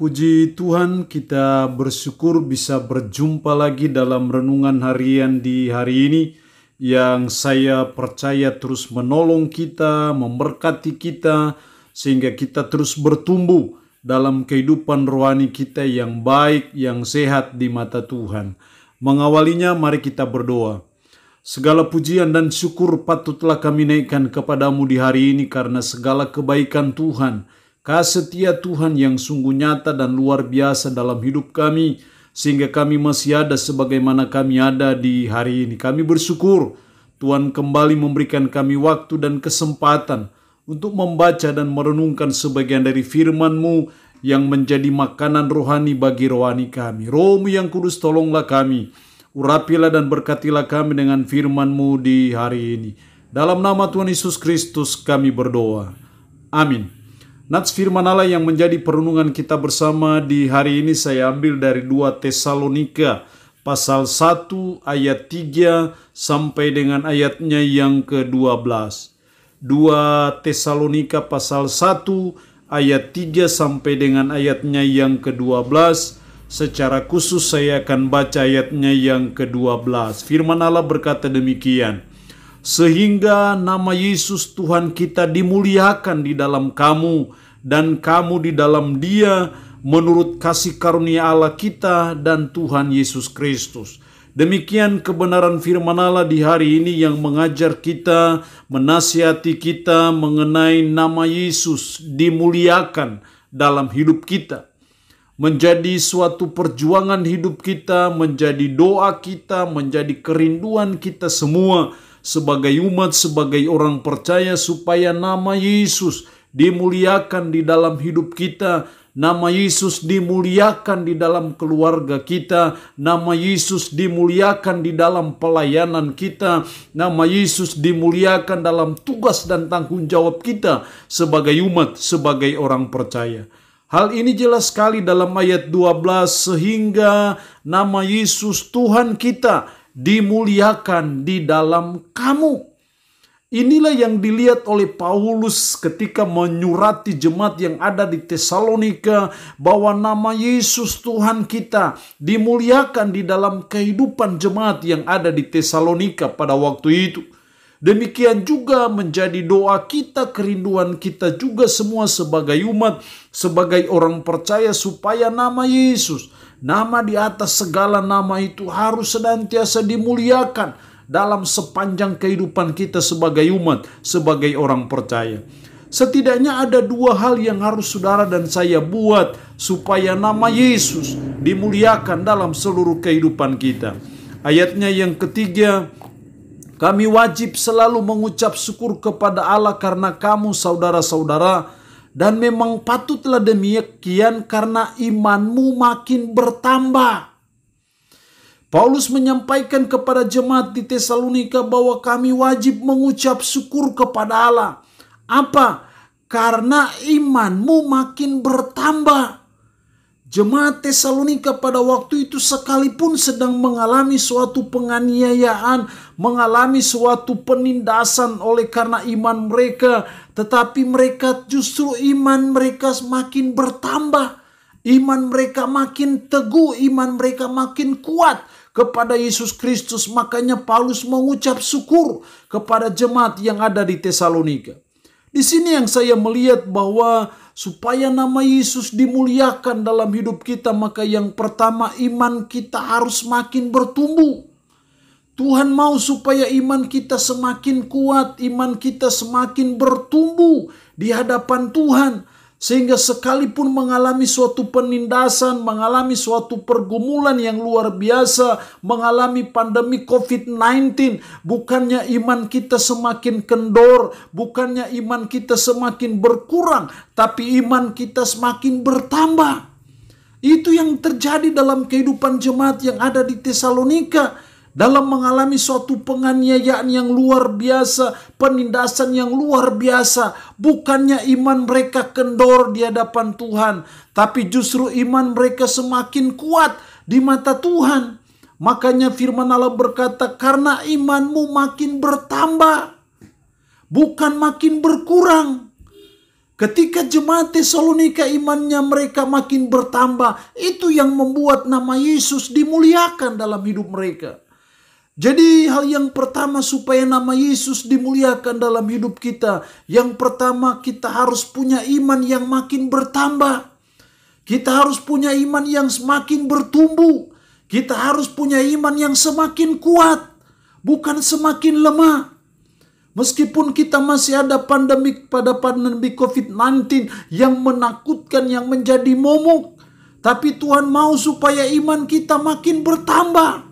Puji Tuhan, kita bersyukur bisa berjumpa lagi dalam renungan harian di hari ini yang saya percaya terus menolong kita, memberkati kita, sehingga kita terus bertumbuh dalam kehidupan rohani kita yang baik, yang sehat di mata Tuhan. Mengawalinya, mari kita berdoa. Segala pujian dan syukur patutlah kami naikkan kepadamu di hari ini karena segala kebaikan Tuhan, kasih setia Tuhan yang sungguh nyata dan luar biasa dalam hidup kami, sehingga kami masih ada sebagaimana kami ada di hari ini. Kami bersyukur Tuhan kembali memberikan kami waktu dan kesempatan untuk membaca dan merenungkan sebagian dari firman-Mu yang menjadi makanan rohani bagi rohani kami. Roh-Mu yang kudus, tolonglah kami, urapilah dan berkatilah kami dengan firman-Mu di hari ini. Dalam nama Tuhan Yesus Kristus kami berdoa. Amin. Nats firman Allah yang menjadi perenungan kita bersama di hari ini saya ambil dari 2 Tesalonika pasal 1 ayat 3 sampai dengan ayatnya yang ke-12. 2 Tesalonika pasal 1 ayat 3 sampai dengan ayatnya yang ke-12. Secara khusus saya akan baca ayatnya yang ke-12. Firman Allah berkata demikian. Sehingga nama Yesus Tuhan kita dimuliakan di dalam kamu dan kamu di dalam Dia menurut kasih karunia Allah kita dan Tuhan Yesus Kristus. Demikian kebenaran firman Allah di hari ini yang mengajar kita, menasihati kita mengenai nama Yesus dimuliakan dalam hidup kita. Menjadi suatu perjuangan hidup kita, menjadi doa kita, menjadi kerinduan kita semua sebagai umat, sebagai orang percaya, supaya nama Yesus dimuliakan di dalam hidup kita, nama Yesus dimuliakan di dalam keluarga kita, nama Yesus dimuliakan di dalam pelayanan kita, nama Yesus dimuliakan dalam tugas dan tanggung jawab kita sebagai umat, sebagai orang percaya. Hal ini jelas sekali dalam ayat 12, sehingga nama Yesus Tuhan kita dimuliakan di dalam kamu. Inilah yang dilihat oleh Paulus ketika menyurati jemaat yang ada di Tesalonika, bahwa nama Yesus Tuhan kita dimuliakan di dalam kehidupan jemaat yang ada di Tesalonika pada waktu itu. Demikian juga menjadi doa kita, kerinduan kita juga semua sebagai umat, sebagai orang percaya, supaya nama Yesus, nama di atas segala nama itu, harus senantiasa dimuliakan dalam sepanjang kehidupan kita sebagai umat, sebagai orang percaya. Setidaknya ada 2 hal yang harus saudara dan saya buat supaya nama Yesus dimuliakan dalam seluruh kehidupan kita. Ayatnya yang ketiga, kami wajib selalu mengucap syukur kepada Allah karena kamu saudara-saudara, dan memang patutlah demikian karena imanmu makin bertambah. Paulus menyampaikan kepada jemaat di Tesalonika bahwa kami wajib mengucap syukur kepada Allah. Apa? Karena imanmu makin bertambah. Jemaat Tesalonika pada waktu itu sekalipun sedang mengalami suatu penganiayaan, mengalami suatu penindasan oleh karena iman mereka, tetapi mereka justru iman mereka semakin bertambah. Iman mereka makin teguh, iman mereka makin kuat kepada Yesus Kristus. Makanya Paulus mengucap syukur kepada jemaat yang ada di Tesalonika. Di sini yang saya melihat bahwa supaya nama Yesus dimuliakan dalam hidup kita, maka yang pertama iman kita harus makin bertumbuh. Tuhan mau supaya iman kita semakin kuat, iman kita semakin bertumbuh di hadapan Tuhan. Sehingga sekalipun mengalami suatu penindasan, mengalami suatu pergumulan yang luar biasa, mengalami pandemi COVID-19, bukannya iman kita semakin kendor, bukannya iman kita semakin berkurang, tapi iman kita semakin bertambah. Itu yang terjadi dalam kehidupan jemaat yang ada di Tesalonika. Dalam mengalami suatu penganiayaan yang luar biasa, penindasan yang luar biasa, bukannya iman mereka kendor di hadapan Tuhan, tapi justru iman mereka semakin kuat di mata Tuhan. Makanya firman Allah berkata, karena imanmu makin bertambah, bukan makin berkurang. Ketika jemaat Tesalonika imannya mereka makin bertambah, itu yang membuat nama Yesus dimuliakan dalam hidup mereka. Jadi hal yang pertama supaya nama Yesus dimuliakan dalam hidup kita, yang pertama kita harus punya iman yang makin bertambah. Kita harus punya iman yang semakin bertumbuh. Kita harus punya iman yang semakin kuat, bukan semakin lemah. Meskipun kita masih ada pandemi COVID-19 yang menakutkan, yang menjadi momok, tapi Tuhan mau supaya iman kita makin bertambah.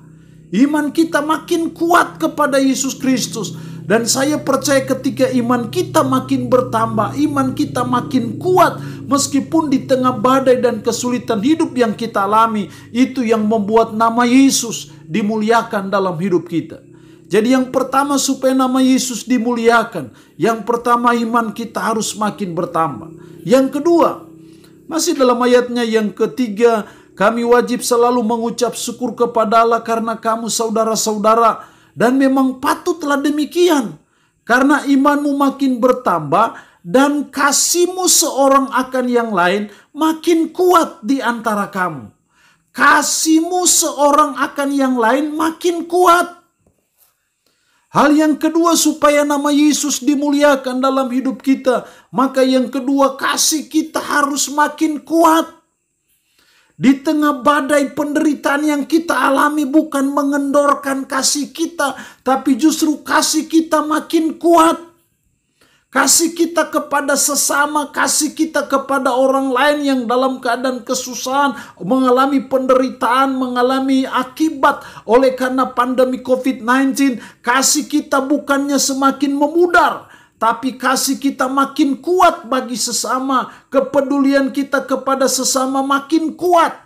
Iman kita makin kuat kepada Yesus Kristus. Dan saya percaya ketika iman kita makin bertambah, iman kita makin kuat, meskipun di tengah badai dan kesulitan hidup yang kita alami, itu yang membuat nama Yesus dimuliakan dalam hidup kita. Jadi yang pertama supaya nama Yesus dimuliakan, yang pertama iman kita harus makin bertambah. Yang kedua, masih dalam ayatnya yang ketiga, kami wajib selalu mengucap syukur kepada Allah karena kamu saudara-saudara, dan memang patutlah demikian, karena imanmu makin bertambah dan kasihmu seorang akan yang lain makin kuat di antara kamu. Kasihmu seorang akan yang lain makin kuat. Hal yang kedua supaya nama Yesus dimuliakan dalam hidup kita, maka yang kedua kasih kita harus makin kuat. Di tengah badai penderitaan yang kita alami bukan mengendorkan kasih kita, tapi justru kasih kita makin kuat. Kasih kita kepada sesama, kasih kita kepada orang lain yang dalam keadaan kesusahan, mengalami penderitaan, mengalami akibat oleh karena pandemi COVID-19. Kasih kita bukannya semakin memudar, tapi kasih kita makin kuat bagi sesama. Kepedulian kita kepada sesama makin kuat.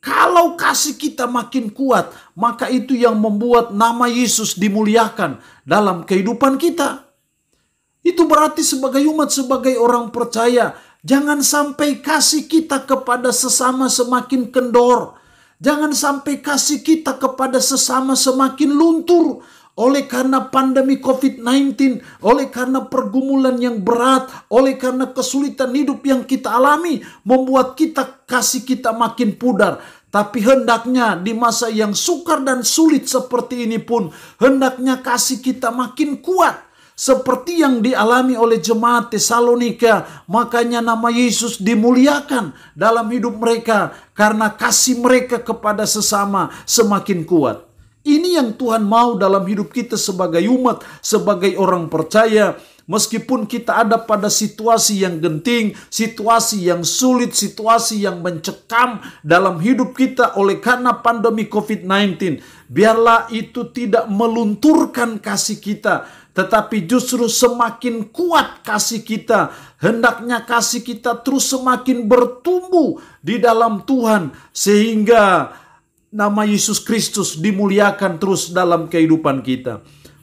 Kalau kasih kita makin kuat, maka itu yang membuat nama Yesus dimuliakan dalam kehidupan kita. Itu berarti sebagai umat, sebagai orang percaya, jangan sampai kasih kita kepada sesama semakin kendor. Jangan sampai kasih kita kepada sesama semakin luntur. Oleh karena pandemi COVID-19, oleh karena pergumulan yang berat, oleh karena kesulitan hidup yang kita alami, membuat kasih kita makin pudar. Tapi hendaknya di masa yang sukar dan sulit seperti ini pun, hendaknya kasih kita makin kuat. Seperti yang dialami oleh jemaat Tesalonika, makanya nama Yesus dimuliakan dalam hidup mereka karena kasih mereka kepada sesama semakin kuat. Ini yang Tuhan mau dalam hidup kita sebagai umat, sebagai orang percaya. Meskipun kita ada pada situasi yang genting, situasi yang sulit, situasi yang mencekam dalam hidup kita oleh karena pandemi COVID-19, biarlah itu tidak melunturkan kasih kita, tetapi justru semakin kuat kasih kita. Hendaknya kasih kita terus semakin bertumbuh di dalam Tuhan, sehingga nama Yesus Kristus dimuliakan terus dalam kehidupan kita.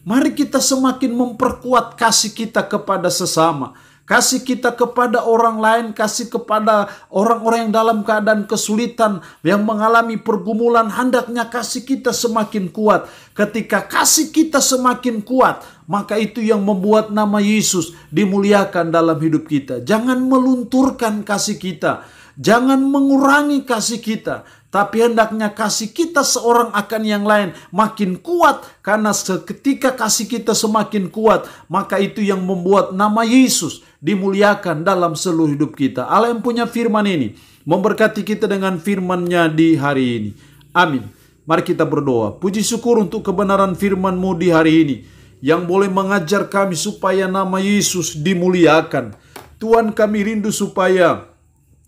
Mari kita semakin memperkuat kasih kita kepada sesama. Kasih kita kepada orang lain, kasih kepada orang-orang yang dalam keadaan kesulitan, yang mengalami pergumulan. Hendaknya kasih kita semakin kuat. Ketika kasih kita semakin kuat, maka itu yang membuat nama Yesus dimuliakan dalam hidup kita. Jangan melunturkan kasih kita. Jangan mengurangi kasih kita, tapi hendaknya kasih kita seorang akan yang lain makin kuat, karena seketika kasih kita semakin kuat, maka itu yang membuat nama Yesus dimuliakan dalam seluruh hidup kita. Allah yang punya firman ini memberkati kita dengan firman-Nya di hari ini. Amin. Mari kita berdoa. Puji syukur untuk kebenaran firman-Mu di hari ini, yang boleh mengajar kami supaya nama Yesus dimuliakan. Tuhan, kami rindu supaya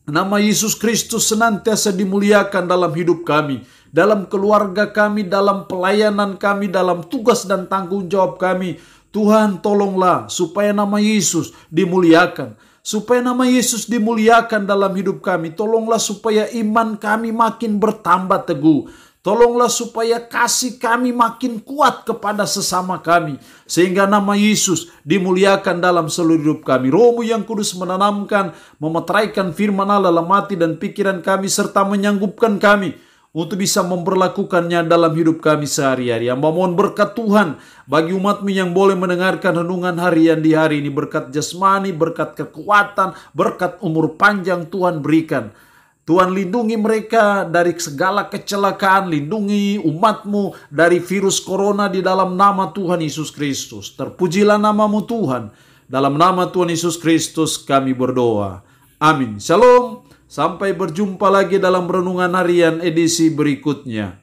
nama Yesus Kristus senantiasa dimuliakan dalam hidup kami, dalam keluarga kami, dalam pelayanan kami, dalam tugas dan tanggung jawab kami. Tuhan, tolonglah supaya nama Yesus dimuliakan. Supaya nama Yesus dimuliakan dalam hidup kami. Tolonglah supaya iman kami makin bertambah teguh. Tolonglah supaya kasih kami makin kuat kepada sesama kami, sehingga nama Yesus dimuliakan dalam seluruh hidup kami. Roh-Mu yang kudus menanamkan, memeteraikan firman Allah dalam hati dan pikiran kami, serta menyanggupkan kami untuk bisa memperlakukannya dalam hidup kami sehari-hari. Hamba mohon berkat Tuhan bagi umat-Mu yang boleh mendengarkan renungan harian di hari ini. Berkat jasmani, berkat kekuatan, berkat umur panjang Tuhan berikan. Tuhan lindungi mereka dari segala kecelakaan, lindungi umat-Mu dari virus corona di dalam nama Tuhan Yesus Kristus. Terpujilah nama-Mu Tuhan. Dalam nama Tuhan Yesus Kristus kami berdoa. Amin. Shalom. Sampai berjumpa lagi dalam renungan harian edisi berikutnya.